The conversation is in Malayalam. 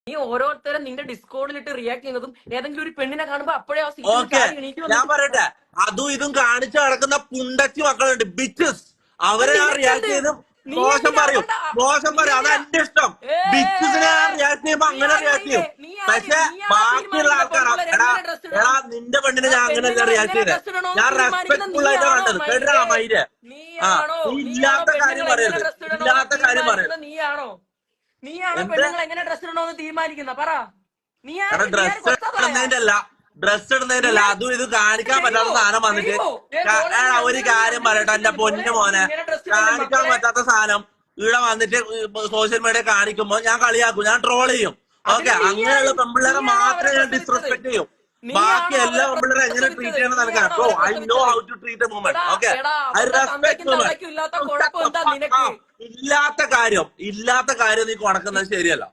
നീ ഓരോരുത്തരും നിന്റെ ഡിസ്കോഡിലിട്ട് റിയാക്ട് ചെയ്യുന്നതും ഏതെങ്കിലും ഒരു പെണ്ണിനെ കാണുമ്പോ അപ്പോഴേ ഓക്കെ ഞാൻ പറയട്ടെ, അതും ഇതും കാണിച്ചു നടക്കുന്ന പുണ്ടച്ചി മക്കളുണ്ട്, ബിച്ചസ്. അവരെ ഞാൻ റിയാക്ട് ചെയ്ത് മോശം പറയും. അത് എന്റെ ഇഷ്ടം. ബിച്ചസിനെ ഞാൻ റിയാക്ട് ചെയ്യുമ്പോ അങ്ങനെ റിയാക്ട് ചെയ്യും. പക്ഷെ ബാക്കിയുള്ള ആൾക്കാർ എടാ നിന്റെ പെണ്ണിനെ ഞാൻ അങ്ങനെ റിയാക്ട് ചെയ്തത്. ഞാൻ റെസ്പെക്ട്ഫുൾ ആയിട്ട് കണ്ടത്. കേട്ടാ മൈര് ഇല്ലാത്ത കാര്യം പറയരുത്, ഇല്ലാത്ത കാര്യം പറയരുത്. നീയാണോ പെണ്ണുങ്ങൾ എങ്ങനെ ഡ്രസ് ഇടണോന്ന് തീരുമാനിക്കുന്ന? പറ. ഡ്രസ് ഇടുന്നതിന്റെ അല്ല, ഡ്രസ് ഇടുന്നതിന്റെ അല്ല, അതും ഇത് കാണിക്കാൻ പറ്റാത്ത സാധനം വന്നിട്ട് ഒരു കാര്യം പറയട്ടെ എന്റെ പൊന്നു മോനെ, കാണിക്കാൻ പറ്റാത്ത സാധനം ഇവിടെ വന്നിട്ട് സോഷ്യൽ മീഡിയ കാണിക്കുമ്പോ ഞാൻ കളിയാക്കും, ഞാൻ ട്രോൾ ചെയ്യും. ഓക്കെ, അങ്ങനെയുള്ള പെമ്പിള്ളേരെ മാത്രമേ ഞാൻ ഡിസ്റെസ്പെക്ട് ചെയ്യും. ബാക്കി എല്ലാ പെമ്പിള്ളേരെ എങ്ങനെ ട്രീറ്റ് ചെയ്യണം നൽകാം. Bro I know how to treat a woman. Okay, I respect woman. ഇല്ലാത്ത കാര്യം നീ കൊടുക്കുന്നത് ശരിയല്ല.